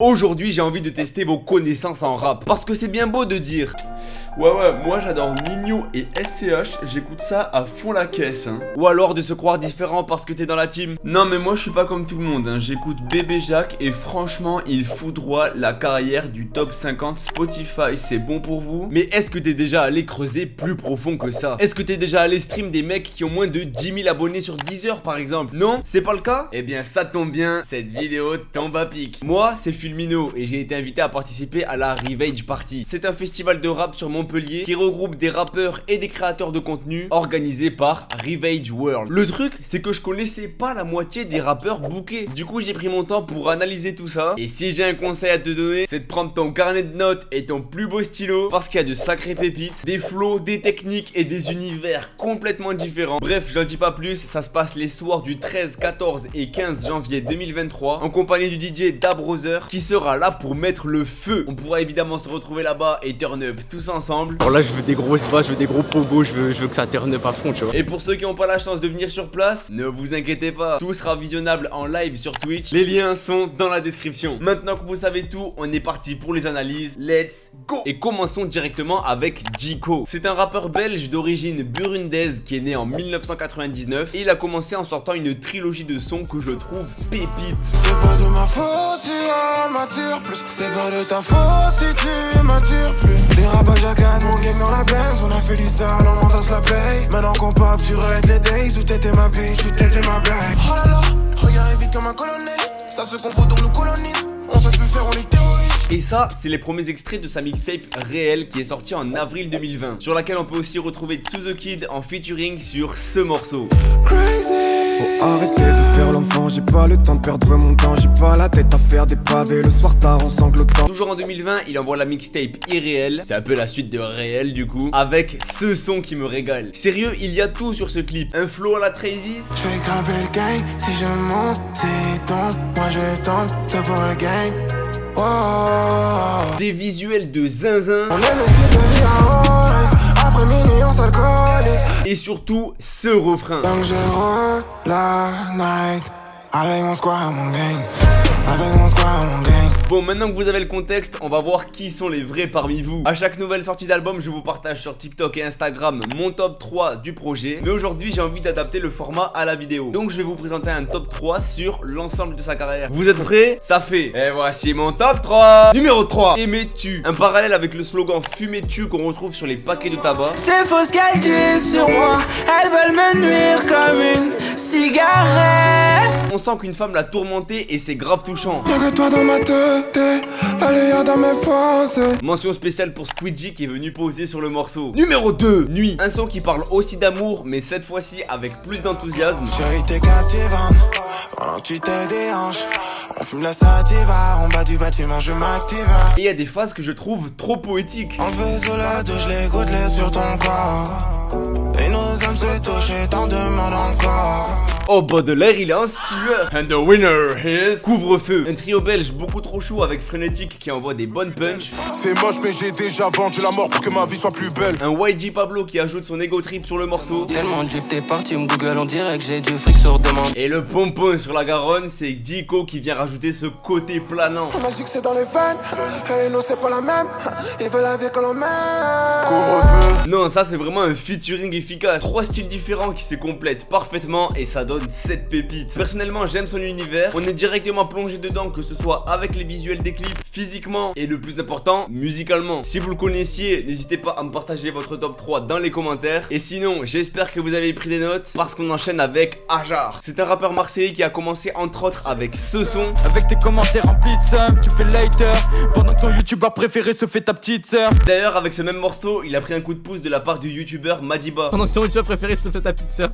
Aujourd'hui, j'ai envie de tester vos connaissances en rap. Parce que c'est bien beau de dire ouais, moi j'adore Nino et SCH, j'écoute ça à fond la caisse, hein. Ou alors de se croire différent parce que t'es dans la team. Non mais moi je suis pas comme tout le monde, hein. J'écoute Bébé Jacques et franchement il foudroie la carrière du top 50 Spotify. C'est bon pour vous? Mais est-ce que t'es déjà allé creuser plus profond que ça? Est-ce que t'es déjà allé stream des mecs qui ont moins de 10 000 abonnés sur Deezer par exemple? Non? C'est pas le cas? Eh bien ça tombe bien, cette vidéo tombe à pic. Moi c'est Fulmino et j'ai été invité à participer à la Revage Party. C'est un festival de rap sur Montpellier qui regroupe des rappeurs et des créateurs de contenu organisé par Revage World. Le truc, c'est que je connaissais pas la moitié des rappeurs bookés. Du coup, j'ai pris mon temps pour analyser tout ça. Et si j'ai un conseil à te donner, c'est de prendre ton carnet de notes et ton plus beau stylo parce qu'il y a de sacrées pépites, des flows, des techniques et des univers complètement différents. Bref, j'en dis pas plus, ça se passe les soirs du 13, 14 et 15 janvier 2023 en compagnie du DJ Dabrother qui sera là pour mettre le feu. On pourra évidemment se retrouver là-bas et turn up tous ensemble. Alors là je veux des grosses basses, je veux des gros pogos, je veux que ça turn up à fond, tu vois. Et pour ceux qui n'ont pas la chance de venir sur place, ne vous inquiétez pas, tout sera visionnable en live sur Twitch. Les liens sont dans la description. Maintenant que vous savez tout, on est parti pour les analyses. Let's go! Et commençons directement avec Djiko. C'est un rappeur belge d'origine burundaise qui est né en 1999 et il a commencé en sortant une trilogie de sons que je trouve pépite. C'est pas de ma faute si on m'attire plus. C'est pas de ta faute si tu m'attires plus. Des rabages à quatre, mon gang dans la Benz. On a fait du sale, on m'endasse la paye. Maintenant qu'on pop, tu rêves les days. Où t'étais ma bitch, où t'étais ma blague. Oh là là, regarde vite comme un colonel. Ça se confond donc nous colonise. On sait plus faire, on est terroristes. Et ça, c'est les premiers extraits de sa mixtape Réel qui est sortie en avril 2020, sur laquelle on peut aussi retrouver Tsuzo Kid en featuring sur ce morceau. Crazy. Faut arrêter de faire l'enfant, j'ai pas le temps de perdre mon temps, j'ai pas la tête à faire des pavés le soir tard en sanglotant. Toujours en 2020, il envoie la mixtape Irréel, c'est un peu la suite de Réel du coup, avec ce son qui me régale. Sérieux, il y a tout sur ce clip, un flow à la Travis. Je vais grimper le gang, si je monte, c'est tombe. Moi je tombe, d'abord le gang. Oh. Des visuels de zinzin. On aime le style de vie à Oris. Après minuit on s'alcoolise. Et surtout, ce refrain. Dangereux la night. Avec mon squad, mon gang. Avec mon squad, mon gang. Bon, maintenant que vous avez le contexte, on va voir qui sont les vrais parmi vous. À chaque nouvelle sortie d'album, je vous partage sur TikTok et Instagram mon top 3 du projet. Mais aujourd'hui, j'ai envie d'adapter le format à la vidéo. Donc, je vais vous présenter un top 3 sur l'ensemble de sa carrière. Vous êtes prêts? Ça fait. Et voici mon top 3. Numéro 3. Aimais-tu? Un parallèle avec le slogan Fumais-tu qu'on retrouve sur les paquets de tabac. C'est faux ce qu'elles disent sur moi. Elles veulent me nuire comme une cigarette. On sent qu'une femme l'a tourmenté et c'est grave touchant. Y'a que toi dans ma tête, la lueur dans mes pensées. Mention spéciale pour Squidgy qui est venu poser sur le morceau. Numéro 2, Nuit. Un son qui parle aussi d'amour, mais cette fois-ci avec plus d'enthousiasme. Chérie, t'es captivante. Pendant que tu te déhanches, on fume la sativa. En bas du bâtiment, je m'active. Et il y a des phases que je trouve trop poétiques. On fait sous la douche, les gouttes lait sur ton corps. Et nos âmes se touchent et t'en demandes encore. Oh, Baudelaire, il est en sueur. And the winner is Couvre-feu. Un trio belge beaucoup trop chaud avec Frénétique qui envoie des bonnes punch. C'est moche mais j'ai déjà vendu la mort pour que ma vie soit plus belle. Un YG Pablo qui ajoute son ego trip sur le morceau. Tellement de t'es parti, me Google, on dirait que j'ai du fric sur demande. Et le pompon sur la Garonne, c'est Djiko qui vient rajouter ce côté planant. On a le succès dans les veines, et nous c'est pas la même. Ils veulent la vie que l'on mène. Couvre-feu. Non, ça c'est vraiment un featuring efficace. 3 styles différents qui se complètent parfaitement et ça donne 7 pépites. Personnellement, j'aime son univers. On est directement plongé dedans, que ce soit avec les visuels des clips, physiquement et le plus important, musicalement. Si vous le connaissiez, n'hésitez pas à me partager votre top 3 dans les commentaires. Et sinon, j'espère que vous avez pris des notes parce qu'on enchaîne avec Ajar. C'est un rappeur marseillais qui a commencé entre autres avec ce son. Avec tes commentaires remplis de seum, tu fais later. Pendant que ton youtubeur préféré se fait ta petite sœur. D'ailleurs, avec ce même morceau, il a pris un coup de pouce de la part du youtubeur Madiba. Pendant que ton youtubeur préféré se fait ta petite sœur.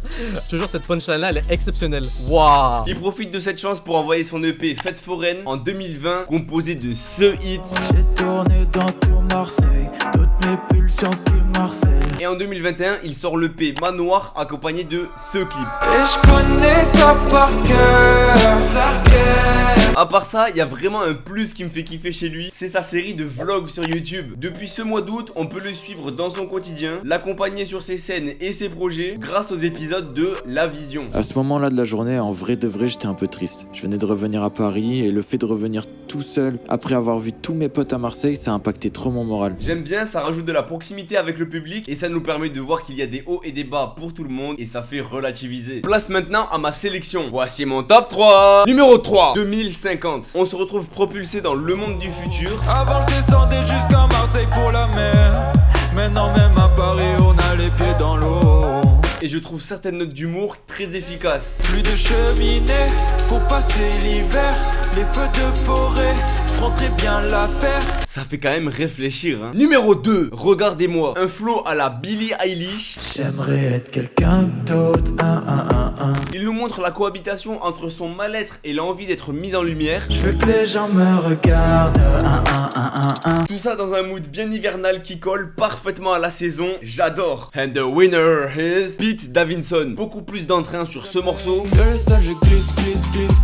Toujours cette punchline là, elle est exceptionnelle. Waouh. Il profite de cette chance pour envoyer son EP Fête Foraine en 2020, composé de ce hit. J'ai tourné dans tout Marseille, toutes mes pulsions qui Marseille. Et en 2021, il sort l'EP Manoir accompagné de ce clip. Et je connais ça par cœur. À part ça, il y a vraiment un plus qui me fait kiffer chez lui, c'est sa série de vlogs sur YouTube. Depuis ce mois d'août, on peut le suivre dans son quotidien, l'accompagner sur ses scènes et ses projets grâce aux épisodes de La Vision. À ce moment-là de la journée, en vrai de vrai, j'étais un peu triste. Je venais de revenir à Paris et le fait de revenir tout seul, après avoir vu tous mes potes à Marseille, ça a impacté trop mon moral. J'aime bien, ça rajoute de la proximité avec le public et ça nous permet de voir qu'il y a des hauts et des bas pour tout le monde et ça fait relativiser. Place maintenant à ma sélection. Voici mon top 3. Numéro 3, 2050. On se retrouve propulsé dans le monde du futur. Avant je descendais jusqu'à Marseille pour la mer. Maintenant même à Paris on a les pieds dans l'eau. Et je trouve certaines notes d'humour très efficaces. Plus de cheminées pour passer l'hiver. Les feux de forêt feront très bien l'affaire. Ça fait quand même réfléchir hein. Numéro 2, regardez-moi. Un flow à la Billie Eilish. J'aimerais être quelqu'un d'autre. Il nous montre la cohabitation entre son mal-être et l'envie d'être mis en lumière. Je veux que les gens me regardent. Tout ça dans un mood bien hivernal qui colle parfaitement à la saison. J'adore. And the winner is Pete Davidson. Beaucoup plus d'entrain sur ce morceau. Le sol je glisse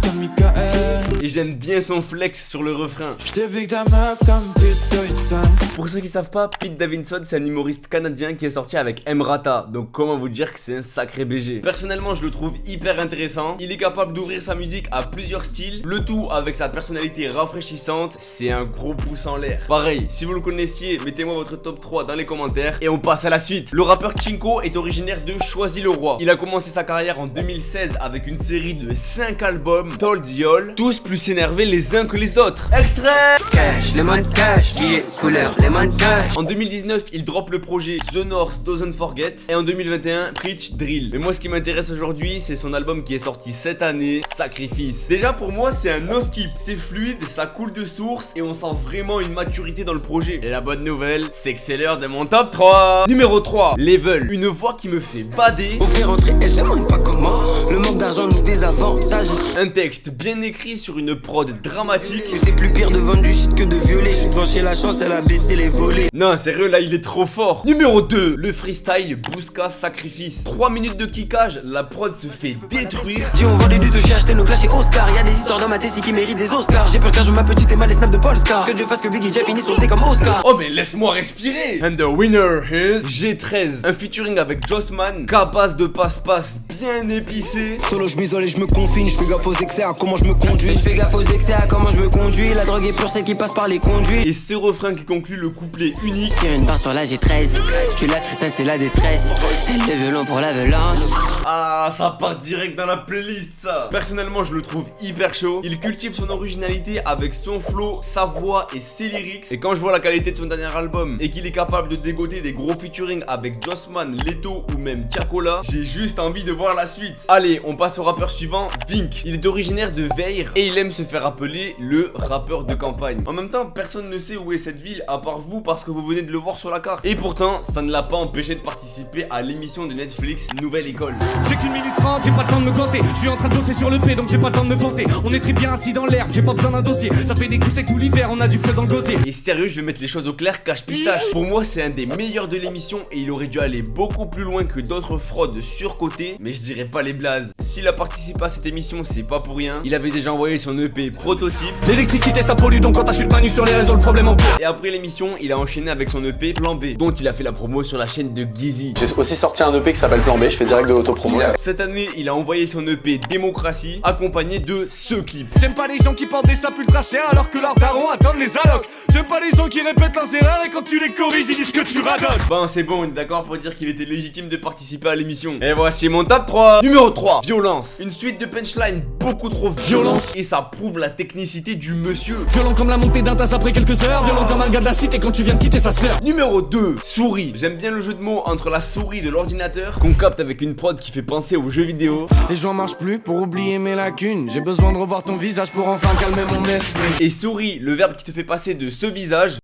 comme Michael. Et j'aime bien son flex sur le refrain. Je te pique ta meuf comme Pete Davidson. Pour ceux qui savent pas, Pete Davidson c'est un humoriste canadien qui est sorti avec Emrata. Donc comment vous dire que c'est un sacré BG. Personnellement je le trouve hyper intéressant. Il est capable d'ouvrir sa musique à plusieurs styles. Le tout avec sa personnalité rafraîchissante. C'est un gros pouce en l'air. Pareil, si vous le connaissiez, mettez-moi votre top 3 dans les commentaires. Et on passe à la suite. Le rappeur Chinko est originaire de Choisy-le-Roi. Il a commencé sa carrière en 2016 avec une série de 5 albums Told Y'all, tous plus énervés les uns que les autres. Extrait. Cash, lemon cash, billets couleur, lemon cash. En 2019, il drop le projet The North Doesn't Forget. Et en 2021, Preach Drill. Mais moi, ce qui m'intéresse aujourd'hui, c'est son album qui est sorti cette année, Sacrifice. Déjà, pour moi, c'est un no-skip. C'est fluide, ça coule de source et on sent vraiment une maturité dans le projet. Et la bonne nouvelle, c'est que c'est l'heure de mon top 3. Numéro 3, Level. Une voix qui me fait bader. On fait rentrer, elle demande pas comment. Le manque d'argent nous désavantage. Un texte bien écrit sur une prod dramatique. C'est plus pire de vendre du shit que de violer. Je suis devant chez la chance, elle a baissé les volets. Non, sérieux, là, il est trop fort. Numéro 2, le freestyle Bouska Sacrifice. 3 minutes de kickage, la prod se fait détruire. Dis on vendait du tout, j'ai acheté nos clashs et Oscar. Y'a des histoires dans ma tessie qui méritent des Oscars. J'ai peur qu'un jour ma petite ait mal les snaps de Polska. Que Dieu fasse que Biggie J finisse sur le dé comme Oscar. Oh mais laisse-moi respirer. And the winner is G13. Un featuring avec Jossman, capable de passe-passe bien épicé. Solo je m'isole et je me confine, je fais gaffe aux excès à comment je me conduis. Je fais gaffe aux excès à comment je me conduis. La drogue est pure, celle qui passe par les conduits. Et ce refrain qui conclut le couplet unique. Tire une barre sur la G13. Tu la tristesse et la détresse. C'est le violon pour la violence. Ah, ça part direct dans la playlist ça. Personnellement je le trouve hyper chaud. Il cultive son originalité avec son flow, sa voix et ses lyrics. Et quand je vois la qualité de son dernier album et qu'il est capable de dégoter des gros featuring avec Jossman, Leto ou même Tiakola, j'ai juste envie de voir la suite. Allez, on passe au rappeur suivant, Vink. Il est originaire de Veyre et il aime se faire appeler le rappeur de campagne. En même temps, personne ne sait où est cette ville à part vous parce que vous venez de le voir sur la carte. Et pourtant, ça ne l'a pas empêché de participer à l'émission de Netflix Nouvelle École. J'ai qu'une minute 30, j'ai pas le temps de me compter. Je suis en train de bosser sur le P donc j'ai pas le temps de me vanter. On est très bien assis dans l'herbe, j'ai pas besoin d'un dossier. Ça fait des coups secs tout l'hiver, on a du feu dans le gosier. Et sérieux, je vais mettre les choses au clair, cache pistache. Pour moi, c'est un des meilleurs de l'émission et il aurait dû aller beaucoup plus loin que d'autres fraudes surcotées. Mais je dirais pas les blazes. S'il a participé à cette émission, c'est pas pour rien. Il avait déjà envoyé son EP prototype. L'électricité ça pollue donc quand t'achètes pas nu sur les réseaux, le problème empire. Et après l'émission, il a enchaîné avec son EP Plan B, dont il a fait la promo sur la chaîne de Gizzy. J'ai aussi sorti un EP qui s'appelle Plan B, je fais direct de l'autopromo. Cette année, il a envoyé son EP Démocratie, accompagné de ce clip. J'aime pas les gens qui portent des sapes ultra chers alors que leurs darons attendent les allocs. J'aime pas les gens qui répètent leurs erreurs et quand tu les corriges ils disent que tu radotes. Bon, c'est bon, on est d'accord pour dire qu'il était légitime de participer à l'émission. Et voici mon top 3. Numéro 3, Violence. Une suite de punchlines beaucoup trop violentes et ça prouve la technicité du monsieur. Violent comme la montée d'un tas après quelques heures. Violent comme un gars de la cité quand tu viens de quitter sa sœur. Numéro 2, Souris. J'aime bien le jeu de mots entre la souris de l'ordinateur qu'on capte avec une prod qui fait penser aux jeux vidéo. Les joints marchent plus pour oublier mes lacunes. J'ai besoin de revoir ton visage pour enfin calmer mon esprit. Et souris, le verbe qui te fait passer de ce visage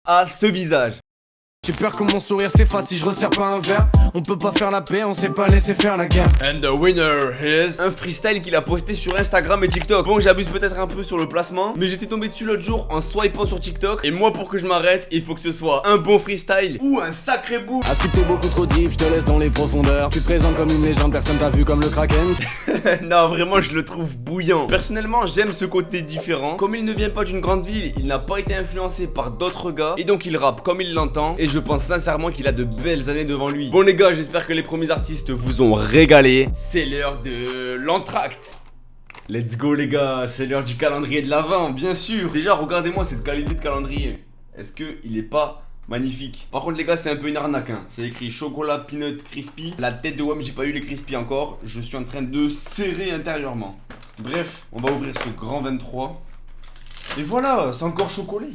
à ce visage. J'ai peur que mon sourire s'efface si je resserre pas un verre. On peut pas faire la paix, on sait pas laisser faire la guerre. And the winner is un freestyle qu'il a posté sur Instagram et TikTok. Bon, j'abuse peut-être un peu sur le placement, mais j'étais tombé dessus l'autre jour en swipant sur TikTok. Et moi, pour que je m'arrête, il faut que ce soit un bon freestyle ou un sacré bout. À ce t'es beaucoup trop deep, je te laisse dans les profondeurs. Tu te présentes comme une légende, personne t'a vu comme le Kraken. Non, vraiment, je le trouve bouillant. Personnellement, j'aime ce côté différent. Comme il ne vient pas d'une grande ville, il n'a pas été influencé par d'autres gars. Et donc, il rappe comme il l'entend. Et je pense sincèrement qu'il a de belles années devant lui. Bon les gars, j'espère que les premiers artistes vous ont régalé. C'est l'heure de l'entracte. Let's go les gars, c'est l'heure du calendrier de l'Avent, bien sûr. Déjà, regardez-moi cette qualité de calendrier. Est-ce qu'il est pas magnifique? Par contre les gars, c'est un peu une arnaque hein. C'est écrit chocolat peanut crispy. La tête de WAM, j'ai pas eu les crispy encore. Je suis en train de serrer intérieurement. Bref, on va ouvrir ce grand 23. Et voilà, c'est encore chocolat.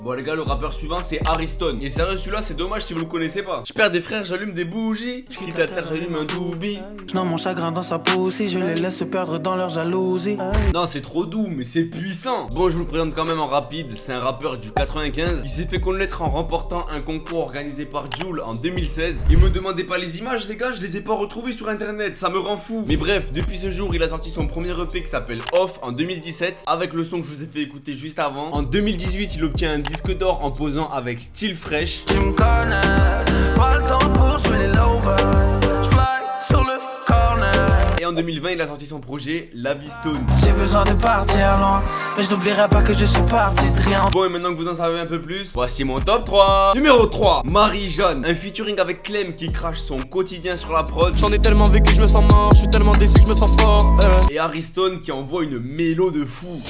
Bon les gars, le rappeur suivant c'est Ariston. Et sérieux, celui-là c'est dommage si vous le connaissez pas. Je perds des frères, j'allume des bougies. Je quitte la terre, j'allume un doobie. Je nomme mon chagrin dans sa poussée, je les laisse se perdre dans leur jalousie. Non, c'est trop doux, mais c'est puissant. Bon, je vous le présente quand même en rapide. C'est un rappeur du 95. Il s'est fait connaître en remportant un concours organisé par Jul en 2016. Et me demandez pas les images les gars, je les ai pas retrouvées sur internet, ça me rend fou. Mais bref, depuis ce jour, il a sorti son premier EP qui s'appelle Off en 2017. Avec le son que je vous ai fait écouter juste avant. En 2018, il obtient un disque d'or en posant avec Still Fresh. Tu me connais, pas le temps pour jouer les lovers. Je fly sur le corner. Et en 2020, il a sorti son projet La Vie Stone. J'ai besoin de partir loin, mais je n'oublierai pas que je suis parti de rien. Bon, et maintenant que vous en savez un peu plus, voici mon top 3. Numéro 3, Marie-Jeanne. Un featuring avec Clem qui crache son quotidien sur la prod. J'en ai tellement vécu, je me sens mort, je suis tellement déçu que je me sens fort. Et Ariston qui envoie une mélo de fou.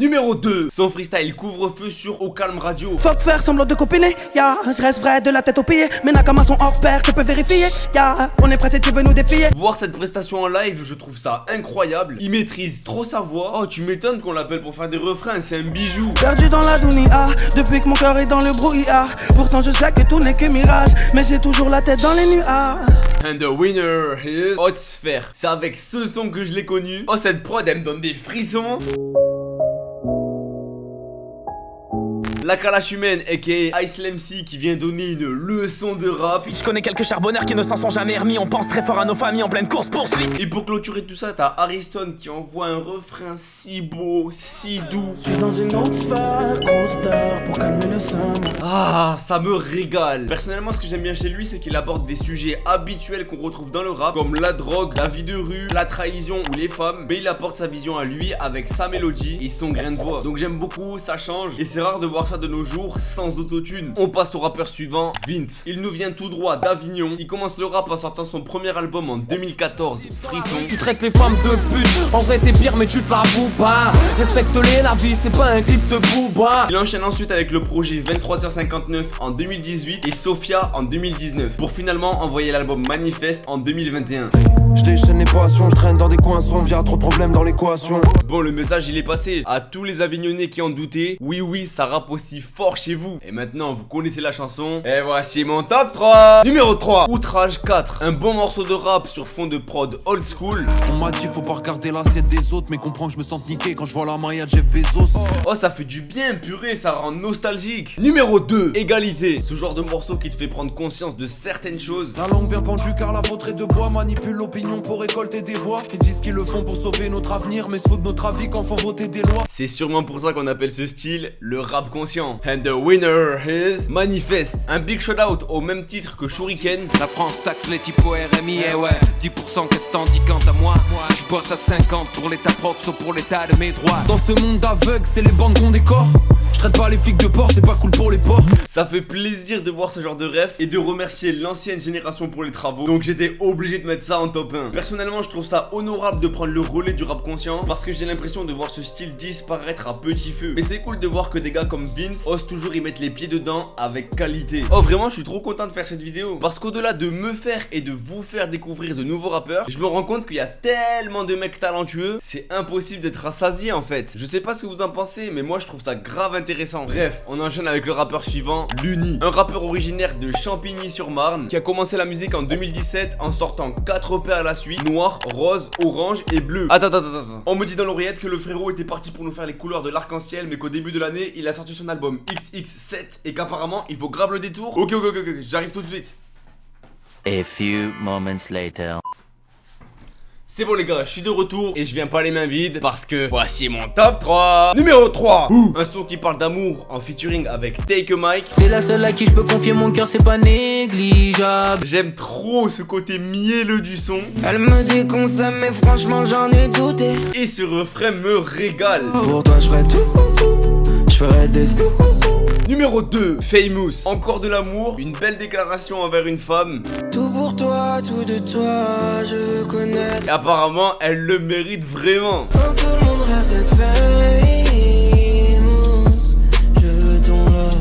Numéro 2, son freestyle couvre-feu sur Au Calme Radio. Fuck faire semblant de copiner, ya. Je reste vrai de la tête au pied. Mes nakamas sont hors pair, tu peux vérifier, ya. On est prêt si tu veux nous défier. Voir cette prestation en live, je trouve ça incroyable. Il maîtrise trop sa voix. Oh, tu m'étonnes qu'on l'appelle pour faire des refrains, c'est un bijou. Perdu dans la dunia, depuis que mon cœur est dans le brouillard. Pourtant je sais que tout n'est que mirage, mais j'ai toujours la tête dans les nuages. And the winner is Hot Sphere. C'est avec ce son que je l'ai connu. Oh, cette prod, elle me donne des frissons. La Kalash humaine, aka Ice MC, qui vient donner une leçon de rap. Je connais quelques charbonneurs qui ne s'en sont jamais remis. On pense très fort à nos familles en pleine course poursuite. Et pour clôturer tout ça, t'as Ariston qui envoie un refrain si beau, si doux. Je suis dans une autre sphère, grosse terre pour calmer le sein. Ah, ça me régale. Personnellement, ce que j'aime bien chez lui, c'est qu'il aborde des sujets habituels qu'on retrouve dans le rap, comme la drogue, la vie de rue, la trahison ou les femmes. Mais il apporte sa vision à lui avec sa mélodie et son grain de voix. Donc j'aime beaucoup, ça change. Et c'est rare de voir ça de nos jours sans autotune. On passe au rappeur suivant, Vince. Il nous vient tout droit d'Avignon. Il commence le rap en sortant son premier album en 2014, Frisson. Tu traites les femmes de pute, en vrai t'es pire mais tu te l'avoues pas. Respecte-les, la vie c'est pas un clip de booba. Il enchaîne ensuite avec le projet 23h59 en 2018 et Sophia en 2019 pour finalement envoyer l'album Manifeste en 2021. Je déchaîne les passions, je traîne dans des coins sombres, y'a trop de problèmes dans l'équation. Bon, le message il est passé à tous les Avignonnais qui en doutaient. Oui, ça rappe aussi fort chez vous. Et maintenant vous connaissez la chanson. Et voici mon top 3. Numéro 3, Outrage 4. Un bon morceau de rap sur fond de prod old school. On m'a dit faut pas regarder l'assiette des autres, mais comprends que je me sens niqué quand je vois la maille à Jeff Bezos. Oh, ça fait du bien, purée, ça rend nostalgique. Numéro 2, Égalité. Ce genre de morceau qui te fait prendre conscience de certaines choses. La langue bien pendue car la vôtre est de bois, manipule l'opinion pour récolter des voix. Ils disent qu'ils le font pour sauver notre avenir, mais se foutent de notre avis quand font voter des lois. C'est sûrement pour ça qu'on appelle ce style le rap conscient. And the winner is Manifeste. Un big shout out au même titre que Shuriken. La France taxe les types au RMI, et ouais 10% qu'est-ce t'en dis quant à moi. Je bosse à 50 pour l'état prox ou pour l'état de mes droits. Dans ce monde aveugle, c'est les bandes qu'on décore. Je traite pas les flics de port, c'est pas cool pour les porcs. Ça fait plaisir de voir ce genre de ref et de remercier l'ancienne génération pour les travaux. Donc j'étais obligé de mettre ça en top 1. Personnellement, je trouve ça honorable de prendre le relais du rap conscient parce que j'ai l'impression de voir ce style disparaître à petit feu. Mais c'est cool de voir que des gars comme Vince osent toujours y mettre les pieds dedans avec qualité. Oh vraiment, je suis trop content de faire cette vidéo parce qu'au-delà de me faire et de vous faire découvrir de nouveaux rappeurs, je me rends compte qu'il y a tellement de mecs talentueux, c'est impossible d'être rassasié en fait. Je sais pas ce que vous en pensez, mais moi je trouve ça grave intéressant intéressant. Bref, on enchaîne avec le rappeur suivant, Luni. Un rappeur originaire de Champigny-sur-Marne qui a commencé la musique en 2017 en sortant 4 EP à la suite, noir, rose, orange et bleu. Attends. On me dit dans l'oreillette que le frérot était parti pour nous faire les couleurs de l'arc-en-ciel, mais qu'au début de l'année, il a sorti son album XX7 et qu'apparemment, il faut grave le détour. Ok, j'arrive tout de suite. A few moments later. C'est bon les gars, je suis de retour et je viens pas les mains vides parce que voici mon top 3. Numéro 3, un son qui parle d'amour en featuring avec Take a Mike. T'es la seule à qui je peux confier mon cœur, c'est pas négligeable. J'aime trop ce côté mielleux du son. Elle me dit qu'on s'aime mais franchement j'en ai douté. Et ce refrain me régale. Pour toi je ferai tout, je ferai des sous. Numéro 2, Famous. Encore de l'amour, une belle déclaration envers une femme. Tout pour toi, tout de toi, je veux connaître. Et apparemment, elle le mérite vraiment. Quand tout le monde rêve d'être famous, je veux ton love.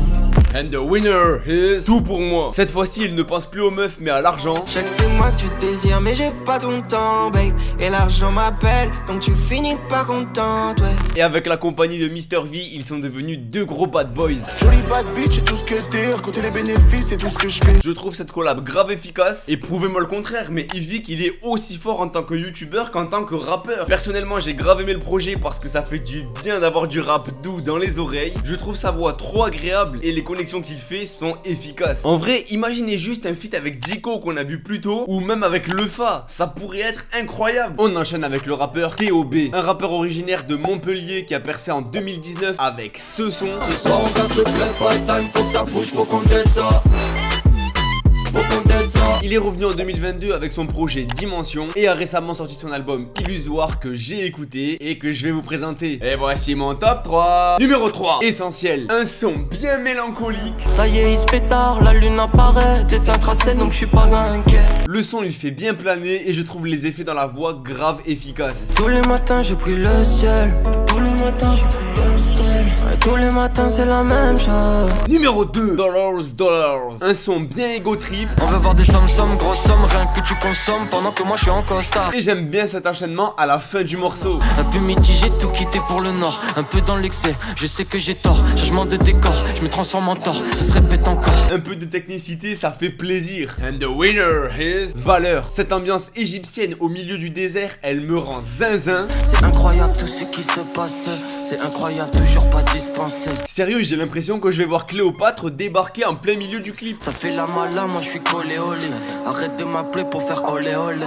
And the winner is tout pour moi. Cette fois-ci, il ne pense plus aux meufs mais à l'argent. Je sais que c'est moi que tu désires, mais j'ai pas ton temps, babe. Et l'argent m'appelle, donc tu finis pas contente, ouais. Et avec la compagnie de Mr V, ils sont devenus deux gros bad boys. Jolie bad bitch, c'est tout ce que t'es. Côté les bénéfices, c'est tout ce que je fais. Je trouve cette collab grave efficace. Et prouvez-moi le contraire, mais Yvick, il est aussi fort en tant que youtubeur qu'en tant que rappeur. Personnellement, j'ai grave aimé le projet parce que ça fait du bien d'avoir du rap doux dans les oreilles. Je trouve sa voix trop agréable et les connexions qu'il fait sont efficaces. En vrai, imaginez juste un feat avec Jiko qu'on a vu plus tôt, ou même avec Lefa, ça pourrait être incroyable. On enchaîne avec le rappeur TOB, un rappeur originaire de Montpellier qui a percé en 2019 avec ce son. Ce soir on casse le club, pas de time, faut que ça bouge, faut qu'on t'aide ça. Il est revenu en 2022 avec son projet Dimension et a récemment sorti son album Illusoire que j'ai écouté et que je vais vous présenter. Et voici mon top 3. Numéro 3, Essentiel. Un son bien mélancolique. Ça y est, il se fait tard, la lune apparaît. Destin tracé, donc je suis pas inquiet. Le son il fait bien planer et je trouve les effets dans la voix grave efficaces. Tous les matins je prie le ciel. Tous les matins je prie le ciel. Et tous les matins c'est la même chose. Numéro 2, Dollars. Un son bien ego trip. On veut voir des sommes, grosses sommes, rien que tu consommes pendant que moi je suis en costard. Et j'aime bien cet enchaînement à la fin du morceau. Un peu mitigé, tout quitté pour le nord. Un peu dans l'excès, je sais que j'ai tort. Changement de décor, je me transforme en tort. Ça se répète encore. Un peu de technicité, ça fait plaisir. And the winner is Valeur. Cette ambiance égyptienne au milieu du désert, elle me rend zinzin. C'est incroyable tout ce qui se passe. C'est incroyable, toujours pas dispensé. Sérieux, j'ai l'impression que je vais voir Cléopâtre débarquer en plein milieu du clip. Ça fait la mala, moi je suis collé olé. Arrête de m'appeler pour faire olé olé.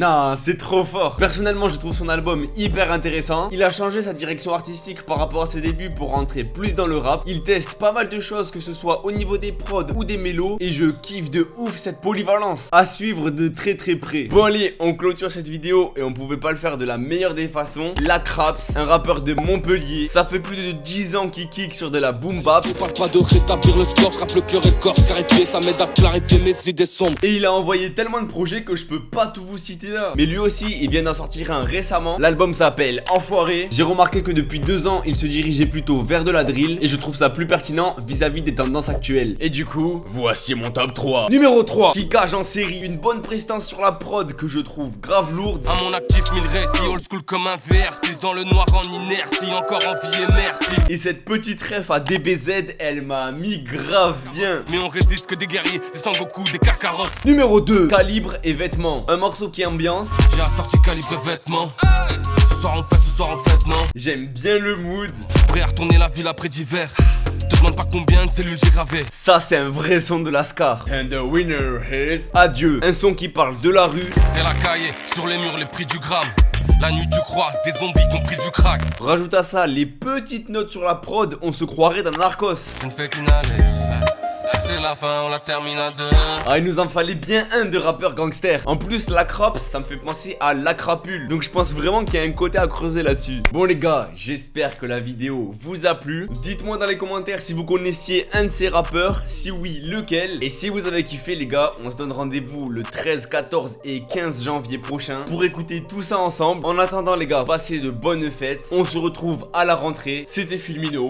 Non, c'est trop fort. Personnellement, je trouve son album hyper intéressant. Il a changé sa direction artistique par rapport à ses débuts pour rentrer plus dans le rap. Il teste pas mal de choses, que ce soit au niveau des prods ou des mélos. Et je kiffe de ouf cette polyvalence. À suivre de très près. Bon allez, on clôture cette vidéo et on pouvait pas le faire de la meilleure des façons. Lacraps, un rappeur de Montpellier. Ça fait plus de 10 ans qu'il kick sur de la boom bap. Je parle pas de rétablir le score, je rappe le cœur écorce. Clarifier, ça m'aide à clarifier mes idées sombres. Et il a envoyé tellement de projets que je peux pas tout vous citer là. Mais lui aussi, il vient d'en sortir un récemment. L'album s'appelle Enfoiré. J'ai remarqué que depuis 2 ans, il se dirigeait plutôt vers de la drill. Et je trouve ça plus pertinent vis-à-vis des tendances actuelles. Et du coup, voici mon top 3. Numéro 3, Kikage en série. Une bonne prestance sur la prod que je trouve grave lourde. À mon actif, 1000 récits, old school comme un VR6 dans le noir en inertie, encore en vie et merci. Et cette petite ref à DBZ, elle m'a mis grave bien. Mais on résiste que des guerriers, des Sangoku, des Kakarot. Numéro 2, Calibre et Vêtements. Un morceau qui ambiance. J'ai assorti Calibre et Vêtements. Ce soir en fête, non. J'aime bien le mood. Prêt à retourner la ville après d'hiver. Te demande pas combien de cellules j'ai gravé. Ça c'est un vrai son de la Scar. And the winner is Adieu. Un son qui parle de la rue. C'est la cahier, sur les murs les prix du gramme. La nuit tu croises des zombies qui ont pris du crack. Rajoute à ça les petites notes sur la prod, on se croirait dans Narcos. On ne fait qu'une allée. Si c'est la fin, on la termine à 2. Ah, il nous en fallait bien un de rappeur gangster. En plus, Lacraps, ça me fait penser à Lacrapule. Donc je pense vraiment qu'il y a un côté à creuser là-dessus. Bon les gars, j'espère que la vidéo vous a plu. Dites-moi dans les commentaires si vous connaissiez un de ces rappeurs. Si oui, lequel. Et si vous avez kiffé les gars, on se donne rendez-vous le 13, 14 et 15 janvier prochain pour écouter tout ça ensemble. En attendant les gars, passez de bonnes fêtes. On se retrouve à la rentrée. C'était Fulmino.